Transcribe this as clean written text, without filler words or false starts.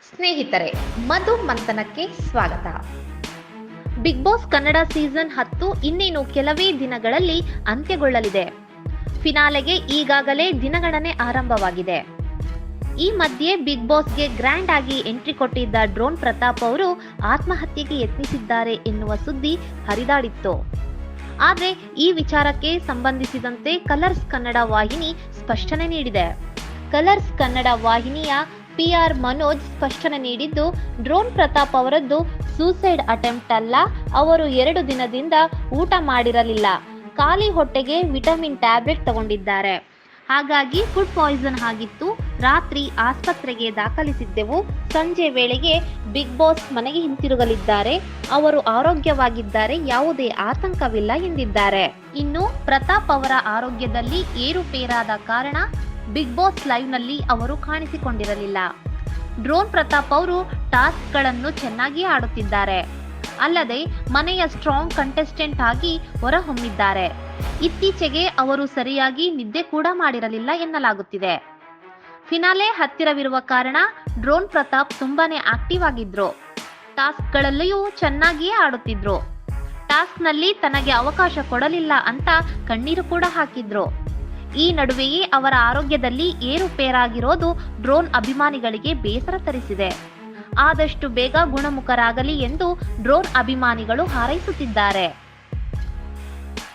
ಸ್ನೇಹಿತರೆ, ಮಧು ಮಂಥನಕ್ಕೆ ಸ್ವಾಗತ. Big boss Kannada season 10 ಇನ್ನೇನು ಕೆಲವೇ ದಿನಗಳಲ್ಲಿ ಅಂತ್ಯಗೊಳ್ಳಲಿದೆ. ಫಿನಾಲೆಗೆ ಈಗಾಗಲೇ ದಿನಗಣನೆ ಆರಂಭವಾಗಿದೆ. ಈ ಮಧ್ಯೆ ಬಿಗ್ ಬಾಸ್ಗೆ ಗ್ರ್ಯಾಂಡ್ ಆಗಿ ಎಂಟ್ರಿ ಕೊಟ್ಟಿದ್ದ ಡ್ರೋನ್ ಪ್ರತಾಪ್ ಅವರು ಆತ್ಮಹತ್ಯೆಗೆ ಯತ್ನಿಸಿದ್ದಾರೆ ಎನ್ನುವ ಸುದ್ದಿ ಹರಿದಾಡಿತ್ತು. ಆದರೆ ಈ ವಿಚಾರಕ್ಕೆ ಸಂಬಂಧಿಸಿದಂತೆ ಕಲರ್ಸ್ ಕನ್ನಡ ವಾಹಿನಿ ಸ್ಪಷ್ಟನೆ ನೀಡಿದೆ. ಕಲರ್ಸ್ ಕನ್ನಡ ವಾಹಿನಿಯ PR ಮನೋಜ್ ಸ್ಪಷ್ಟನೆ ನೀಡಿದ್ದು, ಡ್ರೋನ್ ಪ್ರತಾಪ್ ಅವರದ್ದು ಸೂಸೈಡ್ ಅಟೆಂಪ್ಟ್ ಅಲ್ಲ. ಅವರು 2 ದಿನದಿಂದ ಊಟ ಮಾಡಿರಲಿಲ್ಲ. ಖಾಲಿ ಹೊಟ್ಟೆಗೆ ವಿಟಮಿನ್ ಟ್ಯಾಬ್ಲೆಟ್ ತಗೊಂಡಿದ್ದಾರೆ. ಹಾಗಾಗಿ ಫುಡ್ ಪಾಯ್ಸನ್ ಆಗಿತ್ತು. ರಾತ್ರಿ ಆಸ್ಪತ್ರೆಗೆ ದಾಖಲಿಸಿದ್ದೆವು. ಸಂಜೆ ವೇಳೆಗೆ ಬಿಗ್ ಬಾಸ್ ಮನೆಗೆ ಹಿಂತಿರುಗಲಿದ್ದಾರೆ. ಅವರು ಆರೋಗ್ಯವಾಗಿದ್ದಾರೆ, ಯಾವುದೇ ಆತಂಕವಿಲ್ಲ ಎಂದಿದ್ದಾರೆ. ಇನ್ನು ಪ್ರತಾಪ್ ಅವರ ಆರೋಗ್ಯದಲ್ಲಿ ಏರುಪೇರಾದ ಕಾರಣ ಬಿಗ್ ಬಾಸ್ ಲೈವ್ನಲ್ಲಿ ಅವರು ಕಾಣಿಸಿಕೊಂಡಿರಲಿಲ್ಲ. ಡ್ರೋನ್ ಪ್ರತಾಪ್ ಅವರು ಟಾಸ್ಕ್ಗಳನ್ನು ಚೆನ್ನಾಗಿ ಆಡುತ್ತಿದ್ದಾರೆ. ಅಲ್ಲದೆ ಮನೆಯ ಸ್ಟ್ರಾಂಗ್ ಕಂಟೆಸ್ಟೆಂಟ್ ಆಗಿ ಹೊರಹೊಮ್ಮಿದ್ದಾರೆ. ಇತ್ತೀಚೆಗೆ ಅವರು ಸರಿಯಾಗಿ ನಿದ್ದೆ ಕೂಡ ಮಾಡಿರಲಿಲ್ಲ ಎನ್ನಲಾಗುತ್ತಿದೆ. ಫಿನಾಲೆ ಹತ್ತಿರವಿರುವ ಕಾರಣ ಡ್ರೋನ್ ಪ್ರತಾಪ್ ತುಂಬಾನೇ ಆಕ್ಟಿವ್ ಆಗಿದ್ರು. ಟಾಸ್ಕ್ಗಳಲ್ಲಿಯೂ ಚೆನ್ನಾಗಿಯೇ ಆಡುತ್ತಿದ್ರು. ಟಾಸ್ಕ್ನಲ್ಲಿ ತನಗೆ ಅವಕಾಶ ಕೊಡಲಿಲ್ಲ ಅಂತ ಕಣ್ಣೀರು ಕೂಡ ಹಾಕಿದ್ರು. ಈ ನಡುವೆಯೇ ಅವರ ಆರೋಗ್ಯದಲ್ಲಿ ಏರುಪೇರಾಗಿರೋದು ಡ್ರೋನ್ ಅಭಿಮಾನಿಗಳಿಗೆ ಬೇಸರ ತರಿಸಿದೆ. ಆದಷ್ಟು ಬೇಗ ಗುಣಮುಖರಾಗಲಿ ಎಂದು ಡ್ರೋನ್ ಅಭಿಮಾನಿಗಳು ಹಾರೈಸುತ್ತಿದ್ದಾರೆ.